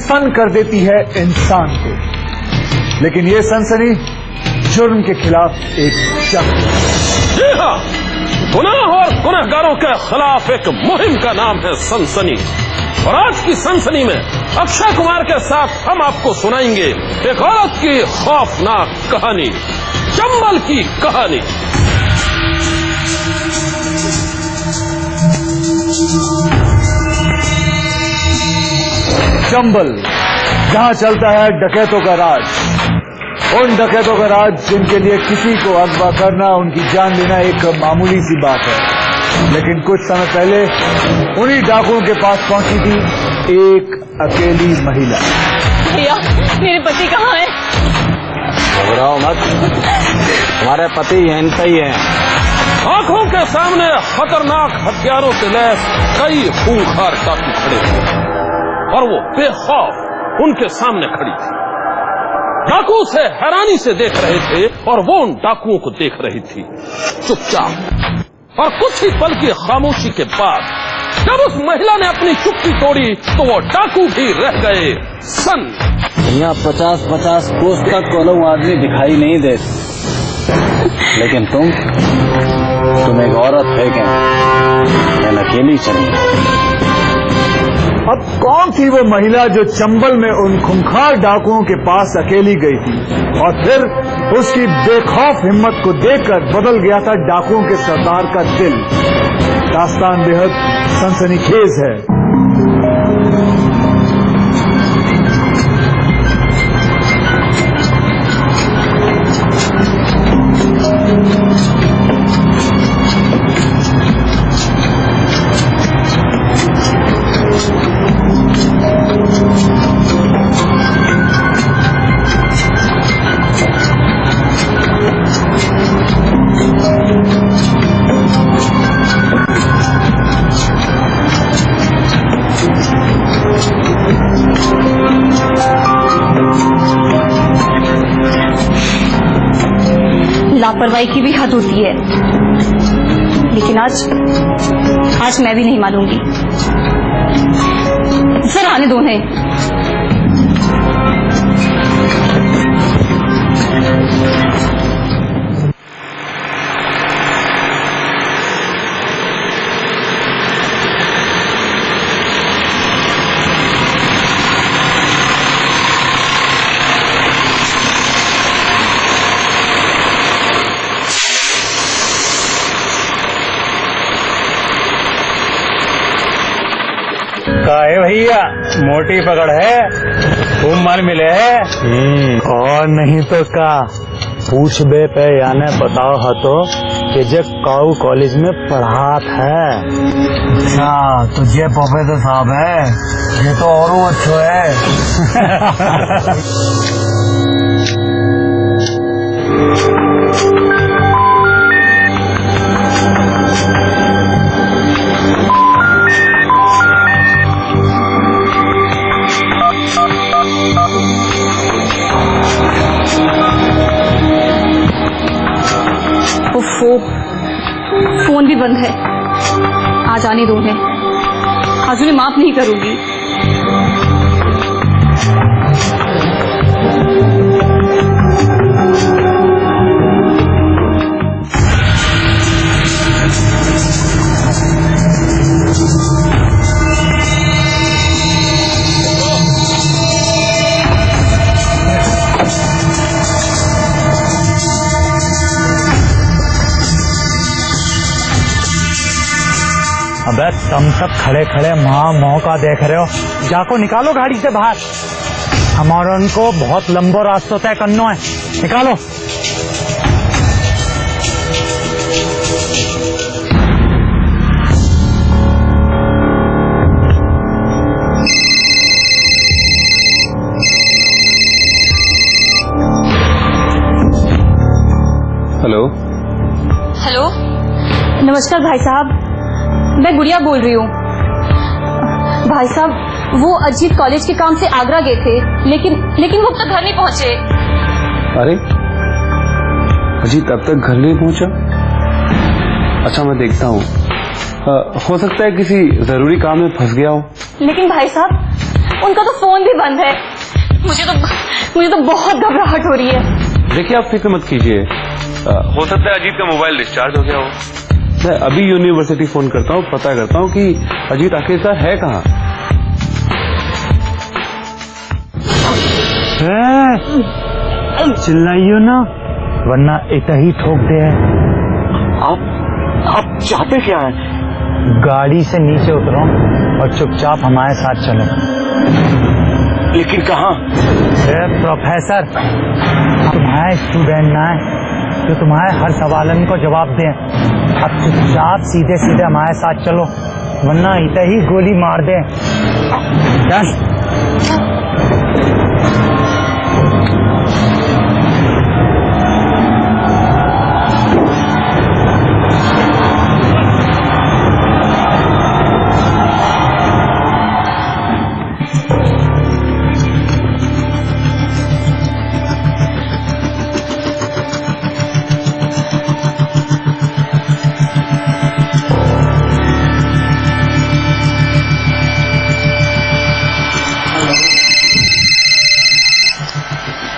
सन कर देती है इंसान को। लेकिन ये सनसनी जुर्म के खिलाफ एक जंग। जी हाँ, गुनाह और गुनहगारों के खिलाफ एक मुहिम का नाम है सनसनी। और आज की सनसनी में अक्षय कुमार के साथ हम आपको सुनाएंगे एक औरत की खौफनाक कहानी, चंबल की कहानी। चंबल, जहां चलता है डकैतों का राज। उन डकैतों का राज जिनके लिए किसी को अगवा करना, उनकी जान लेना एक मामूली सी बात है। लेकिन कुछ समय पहले उन्हीं डाकुओं के पास पहुंची थी एक अकेली महिला। भैया, मेरे पति कहाँ हैं? घबराओ मत, हमारे पति यहीं पे ही हैं। आंखों के सामने खतरनाक हथियारों से लैस कई खूंखार डाकू खड़े थे और वो बेखौफ उनके सामने खड़ी थी। डाकू से हैरानी से देख रहे थे और वो उन डाकुओं को देख रही थी चुपचाप। और कुछ ही पल की खामोशी के बाद जब उस महिला ने अपनी चुप्पी तोड़ी तो वो डाकू भी रह गए सन। यहाँ 50-50 कोस तक कोई आदमी दिखाई नहीं देते, लेकिन तुम एक औरत है क्या? अकेली चली। अब कौन थी वो महिला जो चंबल में उन खूंखार डाकुओं के पास अकेली गई थी और फिर उसकी बेखौफ हिम्मत को देखकर बदल गया था डाकुओं के सरदार का दिल। दास्तान बेहद सनसनीखेज है। लापरवाही की भी हद होती है, लेकिन आज मैं भी नहीं मानूंगी। सर आने दो उन्हें। काहे भैया, मोटी पकड़ है, खूब माल मिले है। और नहीं तो का पूछ बे पे याने बताओ हतो कि जे काऊ कॉलेज में पढ़ात है। अच्छा, तो ये प्रोफेसर साहब है, ये तो और अच्छो है। फोन भी बंद है। आज आने दो उन्हें, आज उन्हें माफ नहीं करूंगी। अबे तुम सब खड़े खड़े मौका देख रहे हो, जाको निकालो गाड़ी से बाहर। हमारा उनको बहुत लंबो रास्ता तय करना है, निकालो। हेलो। हेलो, नमस्कार भाई साहब, मैं गुड़िया बोल रही हूँ। भाई साहब, वो अजीत कॉलेज के काम से आगरा गए थे, लेकिन वो अब तक घर नहीं पहुँचे। अरे अजीत अब तक घर नहीं पहुँचा? अच्छा, मैं देखता हूँ। हो सकता है किसी जरूरी काम में फंस गया हो। लेकिन भाई साहब, उनका तो फोन भी बंद है। मुझे तो बहुत घबराहट हो रही है। देखिए आप फिक्र मत कीजिए, हो सकता है अजीत का मोबाइल डिस्चार्ज हो गया हो। मैं अभी यूनिवर्सिटी फोन करता हूँ, पता करता हूँ कि अजीत आखिरकार है कहाँ। चिल्लाइयो ना, वरना इतना ही ठोक दे। आप चाहते क्या हैं? गाड़ी से नीचे उतरो और चुपचाप हमारे साथ चलो। लेकिन कहाँ? प्रोफेसर, तुम्हारे स्टूडेंट ना है जो तुम्हारे हर सवालन को जवाब दें। अब चुपचाप सीधे सीधे हमारे साथ चलो, वरना इतना ही गोली मार दे। चल।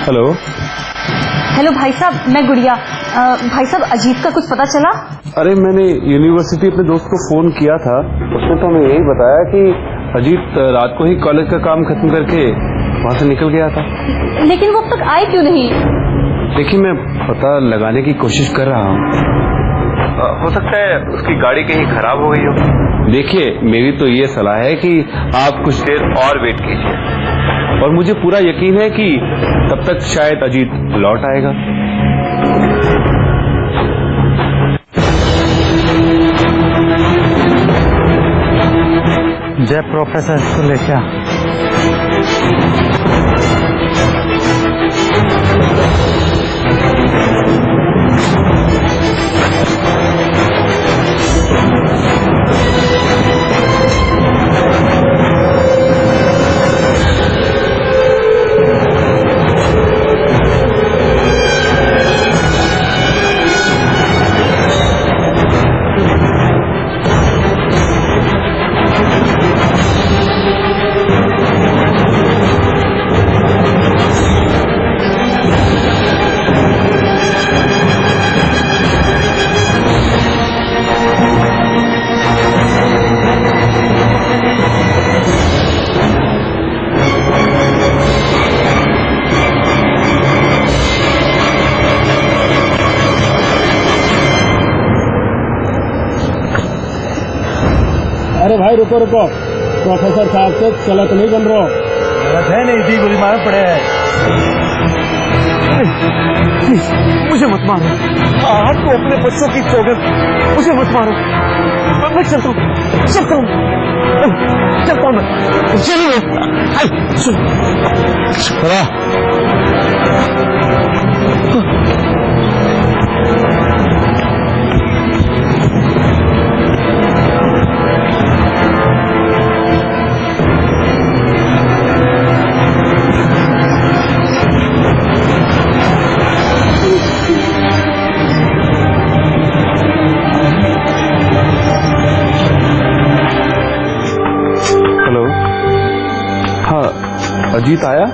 हेलो हेलो भाई साहब, मैं गुड़िया। भाई साहब, अजीत का कुछ पता चला? अरे मैंने यूनिवर्सिटी अपने दोस्त को फोन किया था, उसने तो हमें यही बताया कि अजीत रात को ही कॉलेज का काम खत्म करके वहां से निकल गया था। लेकिन वो अब तक आए क्यों नहीं? देखिए मैं पता लगाने की कोशिश कर रहा हूँ, हो सकता है उसकी गाड़ी कहीं खराब हो गई हो। देखिए मेरी तो ये सलाह है कि आप कुछ देर और वेट कीजिए, और मुझे पूरा यकीन है कि तब तक शायद अजीत लौट आएगा। जय प्रोफेसर, इसको लेके आ। अरे भाई रुको रुको, प्रोफेसर साहब से चलत नहीं बन रहा। गलत है, नहीं दी गोली मार पड़े हैं। मुझे मत मारो, आज को अपने बच्चों की चौगत, मुझे मत मारो। मैं चलता हूँ मैं, चलिए। अजीत आया?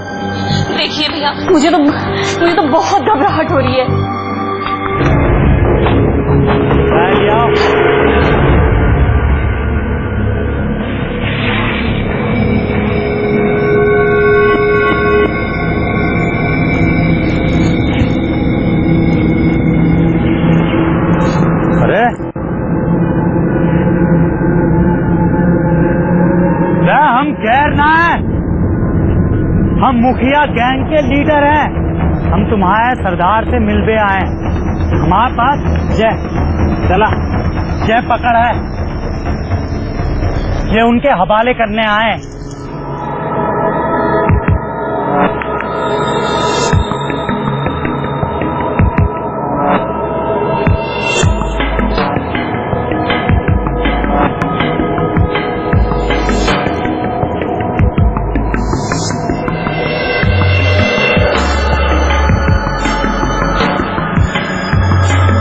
देखिए भैया, मुझे तो बहुत घबराहट हो रही है। अरे हम गैर ना है, हम मुखिया गैंग के लीडर हैं। हम तुम्हारे सरदार से मिलने आए। हमारे पास जय पकड़ है, ये उनके हवाले करने आए।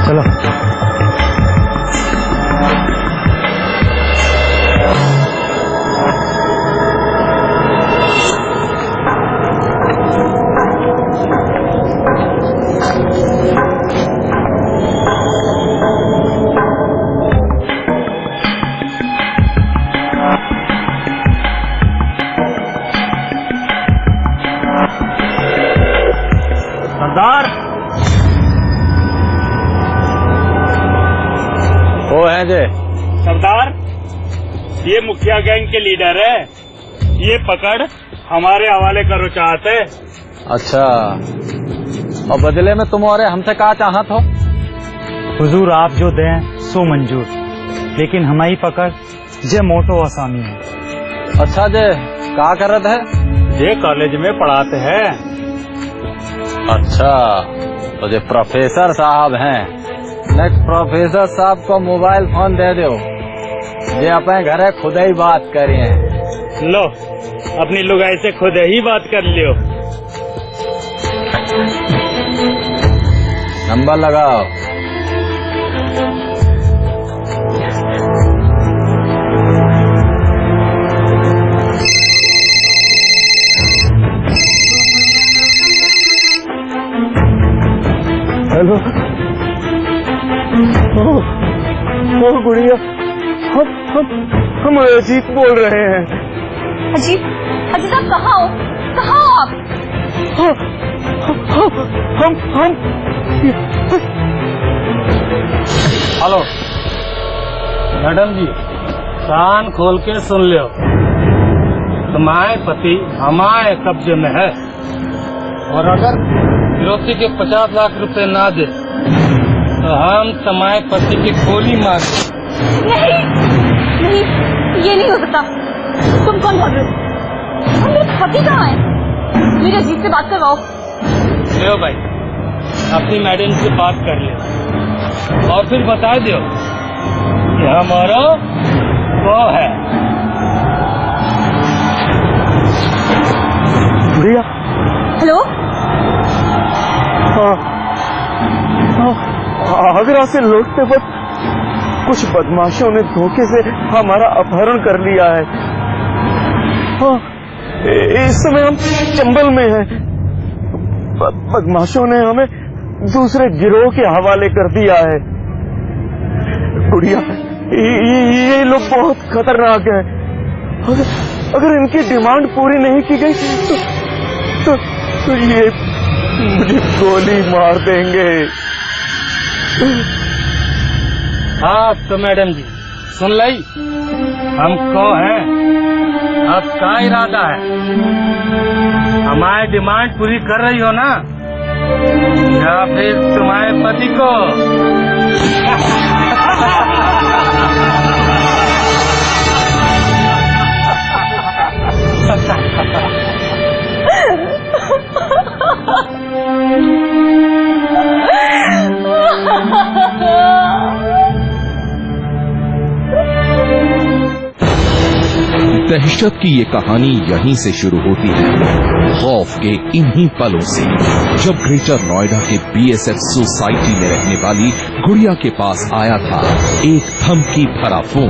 चलो हैं जे? सरदार, ये मुखिया गैंग के लीडर है। ये पकड़ हमारे हवाले करो चाहते। अच्छा, और बदले में तुम और हमसे क्या चाहत हो? हुजूर आप जो दें सो मंजूर, लेकिन हमारी पकड़ जे मोटो आसामी है। अच्छा जे, क्या करत है? ये कॉलेज में पढ़ाते हैं। अच्छा, तो जो प्रोफेसर साहब हैं, नेक्स्ट प्रोफेसर साहब को मोबाइल फोन दे दो, ये अपने घरे खुद ही बात करिए। लो, अपनी लुगाई से खुद ही बात कर लियो। नंबर लगाओ। हेलो, ओ गुड़िया, हम अजीत बोल रहे हैं। अजीत, अजीत आप कहाँ हो? कहाँ हो आप? हम हेलो मैडम जी, कान खोल के सुन लो। तुम्हारे पति हमारे कब्जे में है, और अगर विरोधी के 50 लाख रुपए ना दे तो हम तुम्हारे पति की गोली मार दें। नहीं, नहीं, ये नहीं हो सकता। तुम कौन बोल रहे हो? मेरे पति कहाँ है? मेरे अजीत से बात करवाओ। लो भाई, अपनी मैडम से बात कर ले और फिर बता दो कि हमारा वो है। गुड़िया, हेलो, आगरा से लौटते वक्त कुछ बदमाशों ने धोखे से हमारा अपहरण कर लिया है। हाँ, इस समय हम चंबल में हैं। बदमाशों ने हमें दूसरे गिरोह के हवाले कर दिया है। गुड़िया, ये लोग बहुत खतरनाक हैं। अगर इनकी डिमांड पूरी नहीं की गई तो ये मुझे गोली मार देंगे। हाँ तो मैडम जी सुन ली, हम कौन हैं, अब क्या इरादा है? हमारी डिमांड पूरी कर रही हो ना, या फिर तुम्हारे पति को? दहशत की ये कहानी यहीं से शुरू होती है, खौफ के इन्हीं पलों से, जब ग्रेटर नोएडा के बीएसएफ सोसाइटी में रहने वाली गुड़िया के पास आया था एक धमकी भरा फोन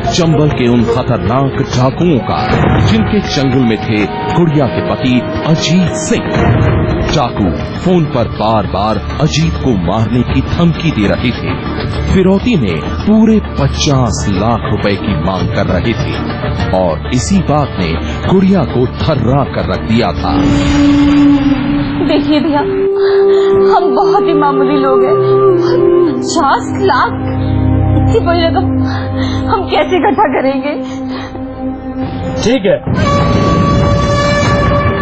चंबल के उन खतरनाक डाकुओं का जिनके चंगुल में थे गुड़िया के पति अजीत सिंह। डाकू फोन पर बार बार अजीत को मारने की धमकी दे रहे थे, फिरौती में पूरे 50 लाख रुपए की मांग कर रहे थे, और इसी बात ने गुड़िया को थर्रा कर रख दिया था। देखिए भैया, हम बहुत ही मामूली लोग हैं। 50 लाख, इतनी बड़ी रकम हम कैसे इकट्ठा करेंगे? ठीक है,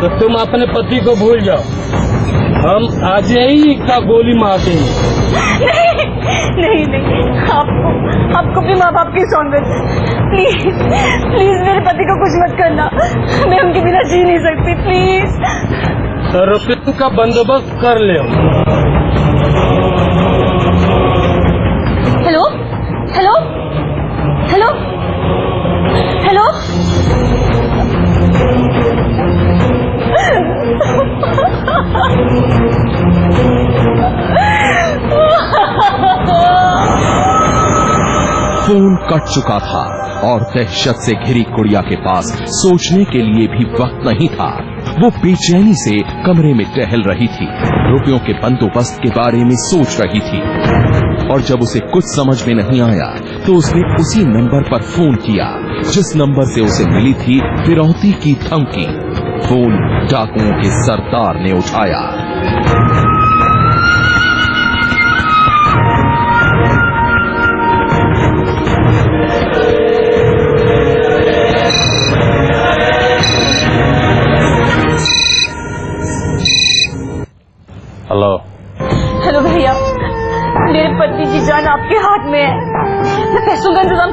तो तुम अपने पति को भूल जाओ, हम आज ही का गोली मार देंगे। नहीं नहीं, आपको भी माँ बाप की सोच। प्लीज प्लीज मेरे पति को कुछ मत करना, मैं उनके बिना जी नहीं सकती। प्लीज। तो रुपये का बंदोबस्त कर ले। Hello hello hello hello, phone cut चुका था और दहशत से घिरी गुड़िया के पास सोचने के लिए भी वक्त नहीं था। वो बेचैनी से कमरे में टहल रही थी, रुपयों के बंदोबस्त के बारे में सोच रही थी, और जब उसे कुछ समझ में नहीं आया तो उसने उसी नंबर पर फोन किया जिस नंबर से उसे मिली थी फिरौती की धमकी। फोन डाकुओं के सरदार ने उठाया।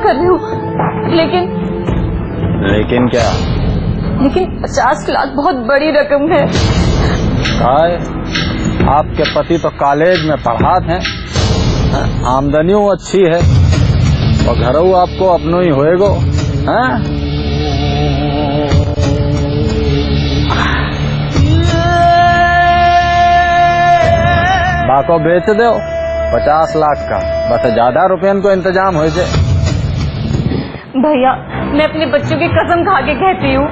कर रही हूँ, लेकिन क्या? लेकिन 50 लाख बहुत बड़ी रकम है। काय आपके पति तो कॉलेज में पढ़ात हैं, आमदनियों अच्छी है और घरों आपको अपनों ही होएगो हैं? बाको बेच दो 50 लाख का, बस ज्यादा रुपये को इंतजाम हो जाए। भैया मैं अपने बच्चों की कसम खा के कहती हूँ,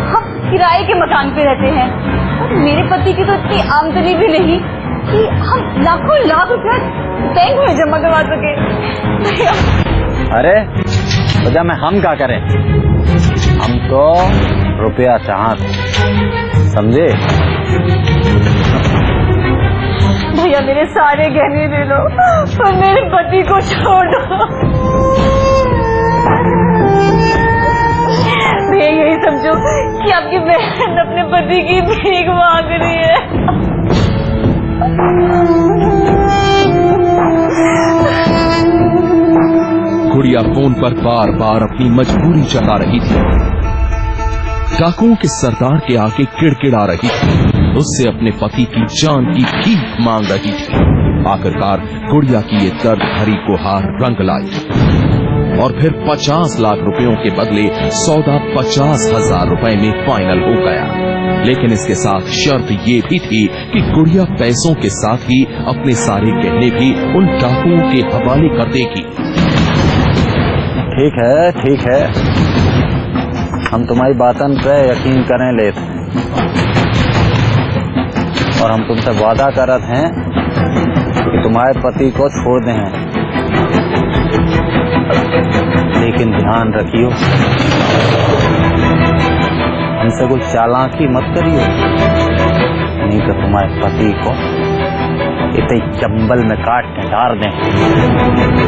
हम किराए के मकान पे रहते हैं और मेरे पति की तो इतनी आमदनी भी नहीं कि हम लाखों लाख रुपया बैंक में जमा करवा सके। भैया अरे वजह में हम क्या करें, हम तो रुपया चाहते, समझे? भैया मेरे सारे गहने ले लो और मेरे पति को छोड़ दो। भैया यही समझो कि आपकी बहन अपने पति की भीख मांग रही है। गुड़िया फोन पर बार बार अपनी मजबूरी जता रही थी। डाकुओं के सरदार के आगे किड़किड़ा रही थी, उससे अपने पति की जान की भीख मांग रही थी। आखिरकार गुड़िया की ये दर्द भरी गुहार रंग लाई और फिर 50 लाख रुपयों के बदले सौदा 50,000 रुपए में फाइनल हो गया। लेकिन इसके साथ शर्त ये भी थी कि गुड़िया पैसों के साथ ही अपने सारे गहने भी उन डाकुओं के हवाले कर देगी। ठीक है, हम तुम्हारी बातन पे यकीन करें लेते और हम तुमसे वादा करत हैं कि तुम्हारे पति को छोड़ दें, लेकिन ध्यान रखियो हमसे कुछ चालाकी मत करियो, नहीं तो तुम्हारे पति को इतने चंबल में काट के डाल दें,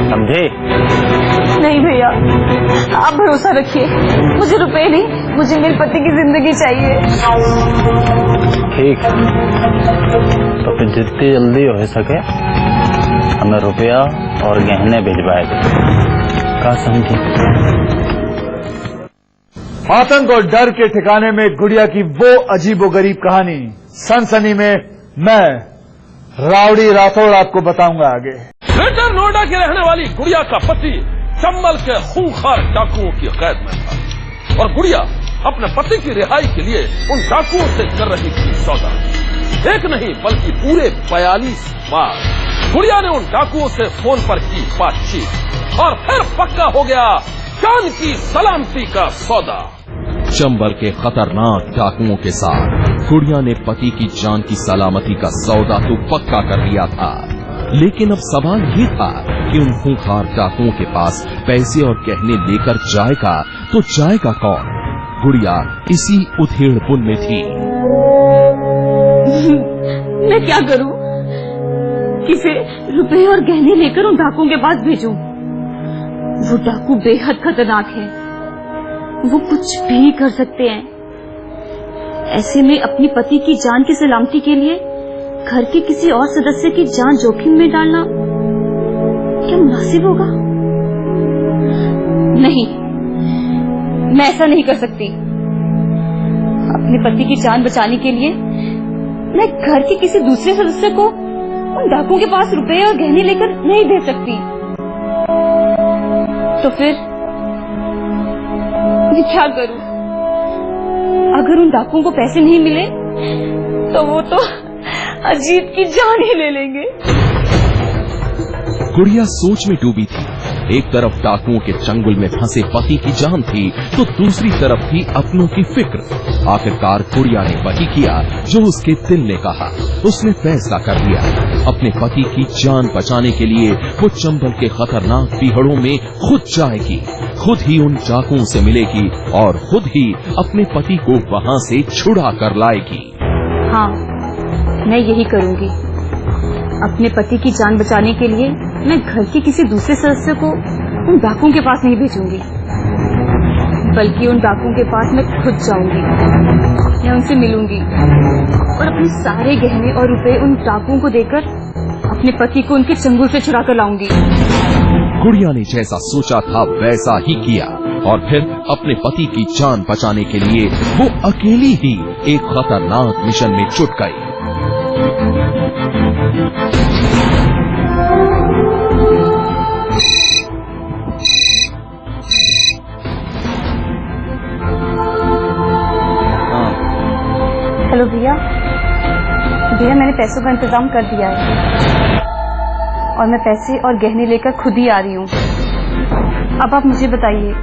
समझे? नहीं भैया आप भरोसा रखिए, मुझे रुपए नहीं, मुझे मेरे पति की जिंदगी चाहिए। ठीक, तो फिर जितनी जल्दी हो सके हमें रुपया और गहने भिजवाए का, समझी? आतंक और डर के ठिकाने में गुड़िया की वो अजीबोगरीब कहानी सनसनी में मैं राउडी राठौड़ आपको बताऊंगा आगे। ग्रेटर नोएडा की रहने वाली गुड़िया का पति चंबल के खूंखार डाकुओं की कैद में था और गुड़िया अपने पति की रिहाई के लिए उन डाकुओं से कर रही थी सौदा। एक नहीं बल्कि पूरे 42 बार गुड़िया ने उन डाकुओं से फोन पर की बातचीत और फिर पक्का हो गया जान की सलामती का सौदा। चंबल के खतरनाक डाकुओं के साथ गुड़िया ने पति की जान की सलामती का सौदा तो पक्का कर लिया था, लेकिन अब सवाल ये था कि उन खूंखार डाकुओं के पास पैसे और गहने लेकर जाएगा तो जाएगा कौन? गुड़िया इसी उधेड़पुन में थी। मैं क्या करूं? किसे रुपए और गहने लेकर उन डाकुओं के पास भेजूं? वो डाकू बेहद खतरनाक है, वो कुछ भी कर सकते हैं। ऐसे में अपनी पति की जान की सलामती के लिए घर के किसी और सदस्य की जान जोखिम में डालना क्या मुनासिब होगा? नहीं, मैं ऐसा नहीं कर सकती। अपने पति की जान बचाने के लिए मैं घर के किसी दूसरे सदस्य को उन डाकुओं के पास रुपए और गहने लेकर नहीं दे सकती। तो फिर मैं क्या करूं? अगर उन डाकुओं को पैसे नहीं मिले तो वो तो अजीत की जान ही ले लेंगे। गुड़िया सोच में डूबी थी। एक तरफ डाकुओं के चंगुल में फंसे पति की जान थी तो दूसरी तरफ थी अपनों की फिक्र। आखिरकार गुड़िया ने वही किया जो उसके दिल ने कहा। उसने फैसला कर लिया, अपने पति की जान बचाने के लिए वो चंबल के खतरनाक पीहड़ों में खुद जाएगी, खुद ही उन डाकुओं से मिलेगी और खुद ही अपने पति को वहां से छुड़ा कर लाएगी। हाँ, मैं यही करूंगी। अपने पति की जान बचाने के लिए मैं घर के किसी दूसरे सदस्य को उन डाकुओं के पास नहीं भेजूंगी, बल्कि उन डाकुओं के पास मैं खुद जाऊंगी। मैं उनसे मिलूंगी और अपने सारे गहने और रुपए उन डाकुओं को देकर अपने पति को उनके चंगुल से छुड़ा कर लाऊंगी। गुड़िया ने जैसा सोचा था वैसा ही किया और फिर अपने पति की जान बचाने के लिए वो अकेली ही एक खतरनाक मिशन में जुट गई। हेलो भैया, भैया मैंने पैसों का इंतजाम कर दिया है और मैं पैसे और गहने लेकर खुद ही आ रही हूँ। अब आप मुझे बताइए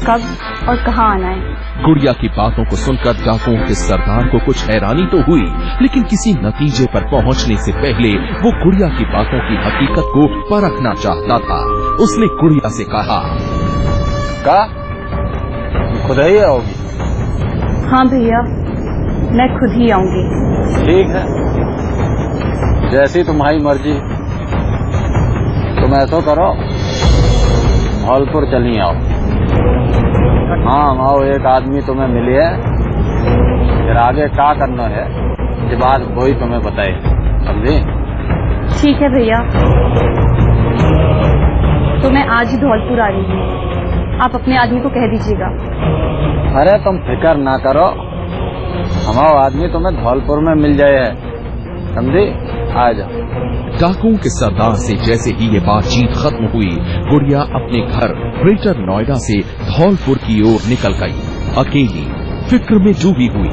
कब और कहाँ आना है। गुड़िया की बातों को सुनकर डाकुओं के सरदार को कुछ हैरानी तो हुई, लेकिन किसी नतीजे पर पहुंचने से पहले वो गुड़िया की बातों की हकीकत को परखना चाहता था। उसने गुड़िया से कहा, खुद ही आओगी? हाँ भैया, मैं खुद ही आऊंगी। ठीक है, जैसी तुम्हारी मर्जी। तुम ऐसा करो, धौलपुर चली आओ। हाँ आओ, एक आदमी तुम्हें मिली है, फिर आगे क्या करना है ये बात कोई तुम्हें बताए, समझी? ठीक है भैया, तो मैं आज ही धौलपुर आ रही हूँ। आप अपने आदमी को कह दीजिएगा। अरे तुम फिक्र ना करो, हमारा आदमी तुम्हें धौलपुर में मिल जाए है, समझी? आ जाओ। डाकुओं के सरदार से जैसे ही ये बातचीत खत्म हुई, गुड़िया अपने घर ग्रेटर नोएडा से धौलपुर की ओर निकल गई, अकेली, फिक्र में डूबी हुई।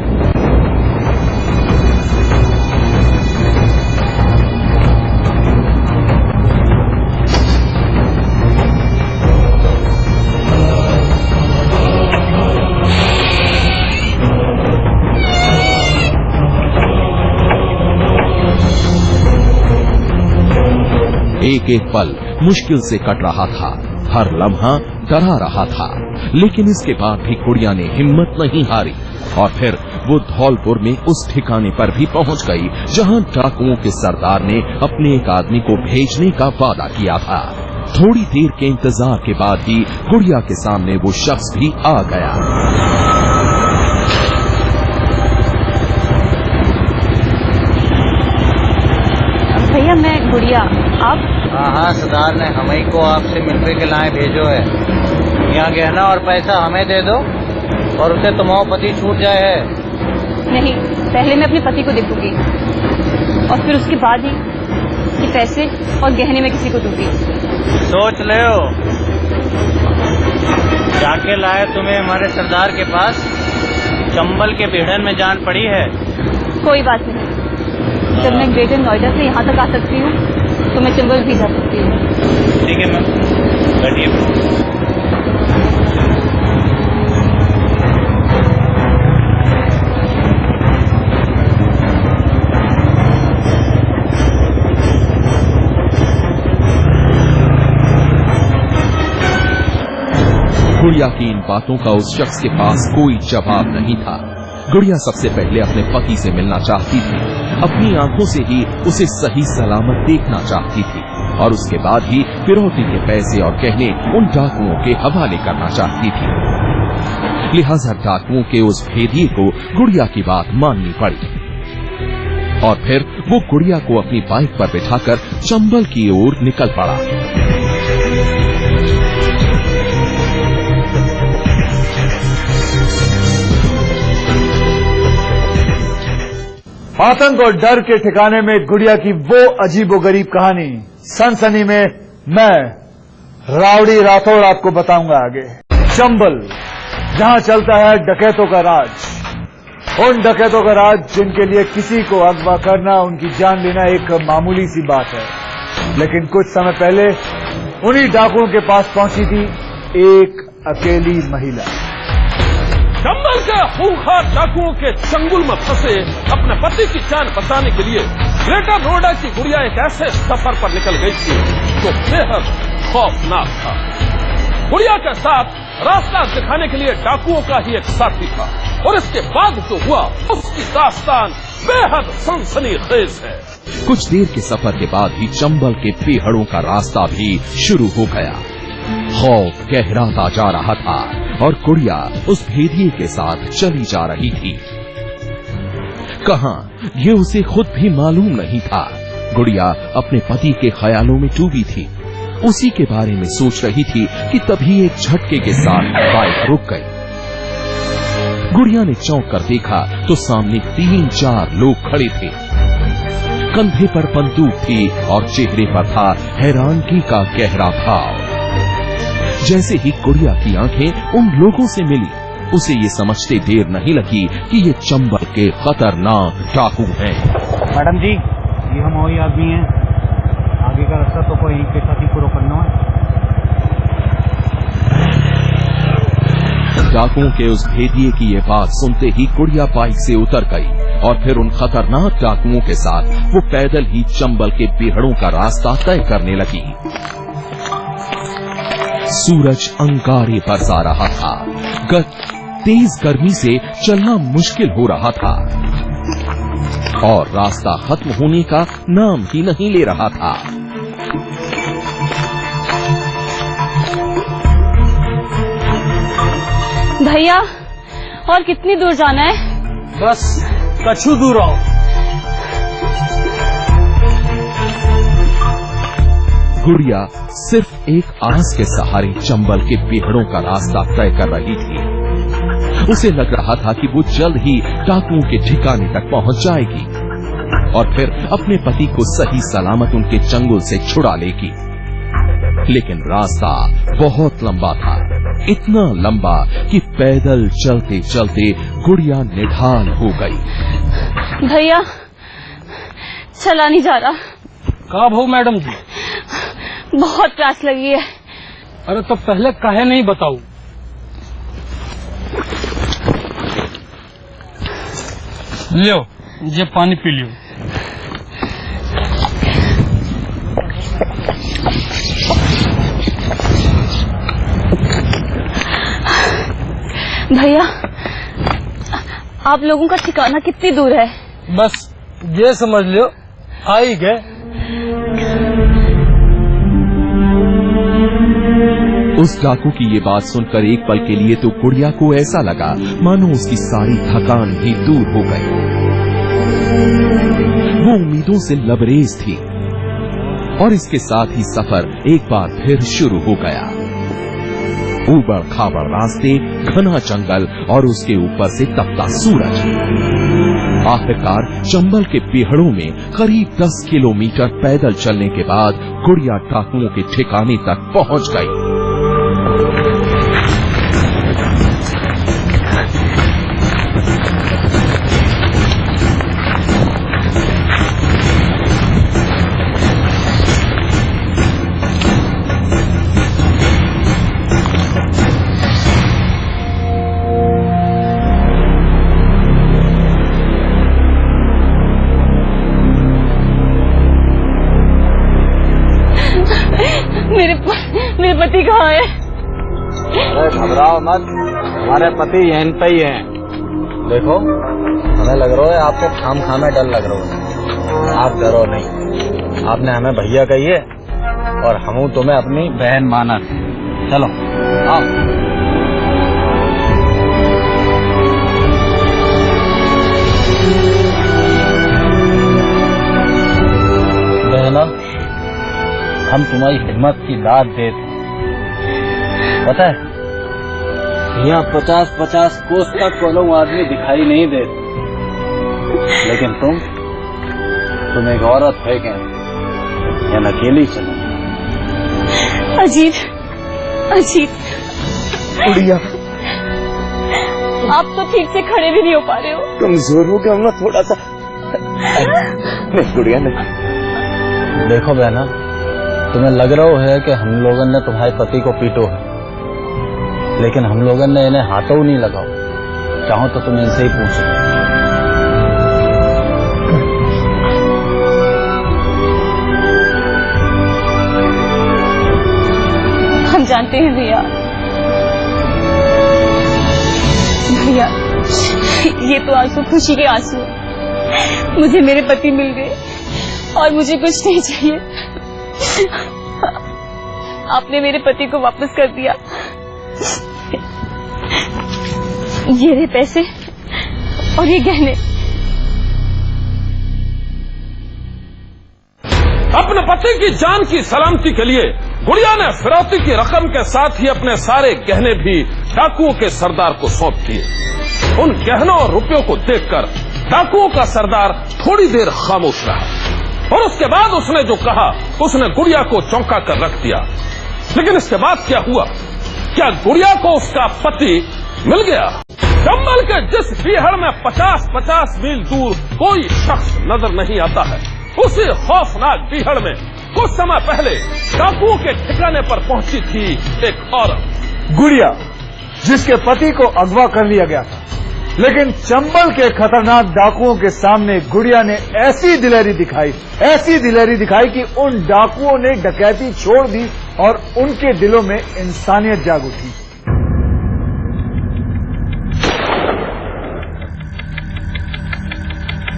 एक एक पल मुश्किल से कट रहा था, हर लम्हा डरा रहा था, लेकिन इसके बाद भी गुड़िया ने हिम्मत नहीं हारी और फिर वो धौलपुर में उस ठिकाने पर भी पहुंच गई जहां डाकुओं के सरदार ने अपने एक आदमी को भेजने का वादा किया था। थोड़ी देर के इंतजार के बाद ही गुड़िया के सामने वो शख्स भी आ गया। भैया मैं गुड़िया, आप? हाँ, सरदार ने हमें को आपसे मिलने के लाए भेजो है। यहाँ गहना और पैसा हमें दे दो और उसे तुम्हारा पति छूट जाए है। नहीं, पहले मैं अपने पति को देखूंगी और फिर उसके बाद ही ये पैसे और गहने में किसी को दूंगी। सोच ले हो, जाके लाए तुम्हें हमारे सरदार के पास, चंबल के भिड़न में जान पड़ी है। कोई बात नहीं, जब मैं ग्रेटर नोएडा से यहाँ तक आ सकती हूँ तो मैं चंबल भी जा सकती हूँ। ठीक है मैम, बैठिए। गुड़िया की इन बातों का उस शख्स के पास कोई जवाब नहीं था। गुड़िया सबसे पहले अपने पति से मिलना चाहती थी, अपनी आंखों से ही उसे सही सलामत देखना चाहती थी और उसके बाद ही फिरौती के पैसे और गहने उन डाकुओं के हवाले करना चाहती थी। लिहाजा डाकुओं के उस भेदिए को गुड़िया की बात माननी पड़ी और फिर वो गुड़िया को अपनी बाइक पर बिठाकर चंबल की ओर निकल पड़ा। आतंक और डर के ठिकाने में गुड़िया की वो अजीबोगरीब कहानी सनसनी में मैं रावड़ी राठौड़ आपको बताऊंगा आगे। चंबल, जहां चलता है डकैतों का राज, उन डकैतों का राज जिनके लिए किसी को अगवा करना, उनकी जान लेना एक मामूली सी बात है। लेकिन कुछ समय पहले उन्हीं डाकुओं के पास पहुंची थी एक अकेली महिला। चंबल के खूंखार डाकुओं के चंगुल में फंसे अपने पति की जान बचाने के लिए ग्रेटर नोएडा की गुड़िया एक ऐसे सफर पर निकल गई थी जो बेहद खौफनाक था। गुड़िया के साथ रास्ता दिखाने के लिए डाकुओं का ही एक साथी था और इसके बाद जो हुआ उसकी दास्तान बेहद सनसनीखेज है। कुछ देर के सफर के बाद ही चंबल के पेहड़ों का रास्ता भी शुरू हो गया। खौफ गहराता जा रहा था और गुड़िया उस भेदिए के साथ चली जा रही थी। कहां, ये उसे खुद भी मालूम नहीं था। गुड़िया अपने पति के ख्यालों में डूबी थी। उसी के बारे में सोच रही थी कि तभी एक झटके के साथ बाइक रुक गई। गुड़िया ने चौंक कर देखा तो सामने 3-4 लोग खड़े थे। कंधे पर बंदूक थी और चेहरे पर था हैरानगी का गहरा भाव। जैसे ही गुड़िया की आंखें उन लोगों से मिली, उसे ये समझते देर नहीं लगी कि ये चंबल के खतरनाक डाकू हैं। मैडम जी, ये हम वही आदमी हैं। आगे का रास्ता तो कोई के साथ ही पूरा करना है। डाकुओं के उस भेदिए की ये बात सुनते ही गुड़िया बाइक से उतर गई और फिर उन खतरनाक डाकुओं के साथ वो पैदल ही चंबल के पीहड़ों का रास्ता तय करने लगी। सूरज अंगारे बरसा रहा था। तेज गर्मी से चलना मुश्किल हो रहा था और रास्ता खत्म होने का नाम ही नहीं ले रहा था। भैया, और कितनी दूर जाना है? बस कछु दूर आओ। गुड़िया सिर्फ एक आस के सहारे चंबल के पीहड़ों का रास्ता तय कर रही थी। उसे लग रहा था कि वो जल्द ही डाकुओं के ठिकाने तक पहुंच जाएगी और फिर अपने पति को सही सलामत उनके चंगुल से छुड़ा लेगी। लेकिन रास्ता बहुत लंबा था, इतना लंबा कि पैदल चलते चलते गुड़िया निढाल हो गई। भैया, चला नहीं जा रहा। कब हो मैडम जी? बहुत प्यास लगी है। अरे तो पहले काहे नहीं बताऊं? लियो, ये पानी पी लियो। भैया, आप लोगों का ठिकाना कितनी दूर है? बस ये समझ लियो, आ ही गए। उस डाकू की ये बात सुनकर एक पल के लिए तो गुड़िया को ऐसा लगा मानो उसकी सारी थकान ही दूर हो गई। वो उम्मीदों से लबरेज थी और इसके साथ ही सफर एक बार फिर शुरू हो गया। ऊबड़ खाबड़ रास्ते, घना जंगल और उसके ऊपर से तपता सूरज। आखिरकार चंबल के पीहड़ों में करीब 10 किलोमीटर पैदल चलने के बाद गुड़िया डाकुओं के ठिकाने तक पहुंच गई। मेरे पति कहाँ है? अरे घबराओ मत, हमारे पति यहीं पे ही हैं। देखो, हमें लग रहा है आपको खाम खामे डर लग रहा है। आप डरो नहीं, आपने हमें भैया कहिए और हम तुम्हें अपनी बहन माना। चलो आओ। बहना, हम तुम्हारी हिम्मत की दाद देते। पता है, यहाँ 50-50 कोस तक कोलों आदमी दिखाई नहीं देते, लेकिन तुम एक औरत है क्या? या अकेली चलो? अजीत, अजीत, गुड़िया, आप तो ठीक से खड़े भी नहीं हो पा रहे हो। कमजोर हो गया हूँ ना थोड़ा सा। नहीं गुड़िया नहीं। देखो बहना, तुम्हें लग रहा है कि हम लोगों ने तुम्हारे पति को पीटो है, लेकिन हम लोगों ने इन्हें हाथों नहीं लगाओ। चाहो तो तुम इनसे ही पूछ लो। हम जानते हैं भैया। भैया, ये तो आंसू खुशी के आंसू हैं। मुझे मेरे पति मिल गए और मुझे कुछ नहीं चाहिए। आपने मेरे पति को वापस कर दिया। ये रहे पैसे और ये गहने। अपने पति की जान की सलामती के लिए गुड़िया ने फिरौती की रकम के साथ ही अपने सारे गहने भी डाकुओं के सरदार को सौंप दिए। उन गहनों और रुपयों को देखकर डाकुओं का सरदार थोड़ी देर खामोश रहा और उसके बाद उसने जो कहा उसने गुड़िया को चौंका कर रख दिया। लेकिन इसके बाद क्या हुआ? क्या गुड़िया को उसका पति मिल गया? चंबल के जिस बीहड़ में 50-50 मील दूर कोई शख्स नजर नहीं आता है, उसी खौफनाक बीहड़ में कुछ समय पहले डाकुओं के ठिकाने पर पहुंची थी एक औरत, गुड़िया, जिसके पति को अगवा कर लिया गया था। लेकिन चंबल के खतरनाक डाकुओं के सामने गुड़िया ने ऐसी दिलेरी दिखाई कि उन डाकुओं ने डकैती छोड़ दी और उनके दिलों में इंसानियत जाग उठी।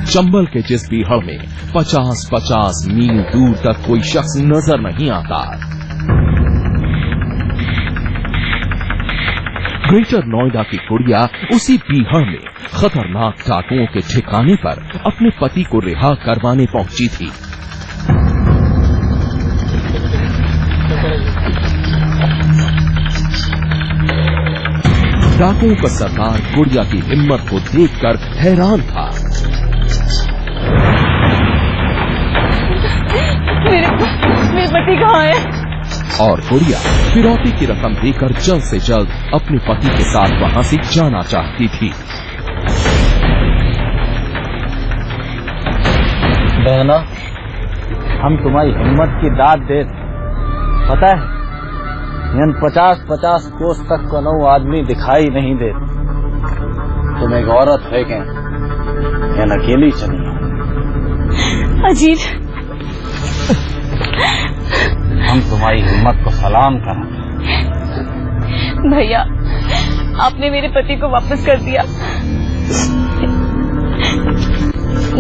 चंबल के जिस बीहड़ में 50-50 मील दूर तक कोई शख्स नजर नहीं आता, ग्रेटर नोएडा की गुड़िया उसी बीहड़ में खतरनाक डाकुओं के ठिकाने पर अपने पति को रिहा करवाने पहुंची थी। डाकुओं का सरदार गुड़िया की हिम्मत को देखकर हैरान था। मेरे पति कहाँ है? और गुड़िया फिरौती की रकम देकर जल्द से जल्द अपने पति के साथ वहां से जाना चाहती थी। बहना, हम तुम्हारी हिम्मत की दाद दे, पता है इन 50-50 कोस तक कोनो आदमी दिखाई नहीं दे। तुम एक औरत है क्या? या अकेली चली? अजीत, हम तुम्हारी हिम्मत को सलाम करें। भैया, आपने मेरे पति को वापस कर दिया।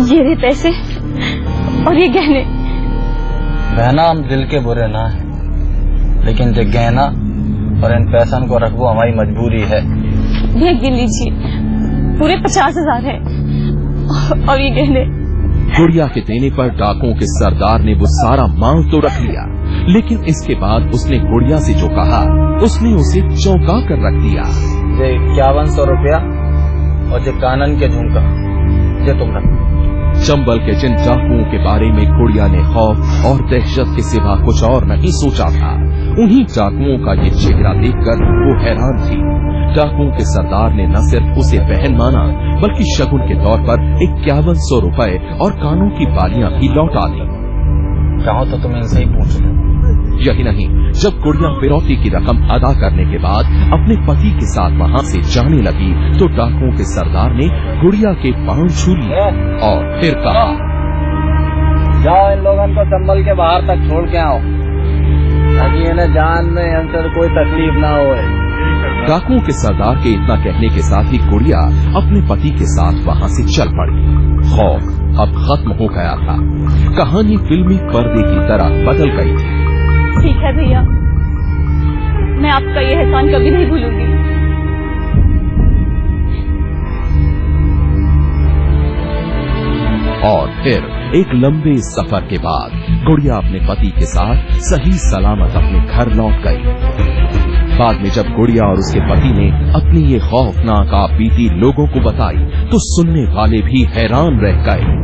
ये रहे पैसे और ये गहने। बहना, हम दिल के बुरे ना हैं, लेकिन जो गहना और इन पैसन को रखबो हमारी मजबूरी है। ये गिन लीजिए, पूरे 50,000 है और ये गहने। गुड़िया के देने पर डाकुओं के सरदार ने वो सारा माल तो रख लिया, लेकिन इसके बाद उसने गुड़िया से जो कहा उसने उसे चौंका कर रख दिया। ये 5100 रुपया और जो कानन के झुमका, ये तुम रख। चंबल के जिन डाकुओं के बारे में गुड़िया ने खौफ और दहशत के सिवा कुछ और नहीं सोचा था, उन्हीं डाकुओं का ये चेहरा देखकर वो हैरान थी। डाकुओं के सरदार ने न सिर्फ उसे बहन माना, बल्कि शगुन के तौर पर 5100 रुपए और कानों की बालियां भी लौटा दी। कहो तो तुम इनसे ही पूछ लो। यही नहीं, जब गुड़िया फिरौती की रकम अदा करने के बाद अपने पति के साथ वहां से जाने लगी, तो डाकुओं के सरदार ने गुड़िया के पांव छू लिए और फिर कहा, जाओ इन लोगों को चंबल के बाहर तक छोड़ के आओ, ताकि इन्हें जान में अंतर कोई तकलीफ ना हो। डाकुओं के सरदार के इतना कहने के साथ ही गुड़िया अपने पति के साथ वहां से चल पड़ी। खौफ अब खत्म हो गया था। कहानी फिल्मी पर्दे की तरह बदल गई थी। ठीक है भैया, मैं आपका ये एहसान कभी नहीं भूलूंगी। और फिर एक लंबे सफर के बाद गुड़िया अपने पति के साथ सही सलामत अपने घर लौट गई। बाद में जब गुड़िया और उसके पति ने अपनी ये खौफनाक आप बीती लोगों को बताई, तो सुनने वाले भी हैरान रह गए।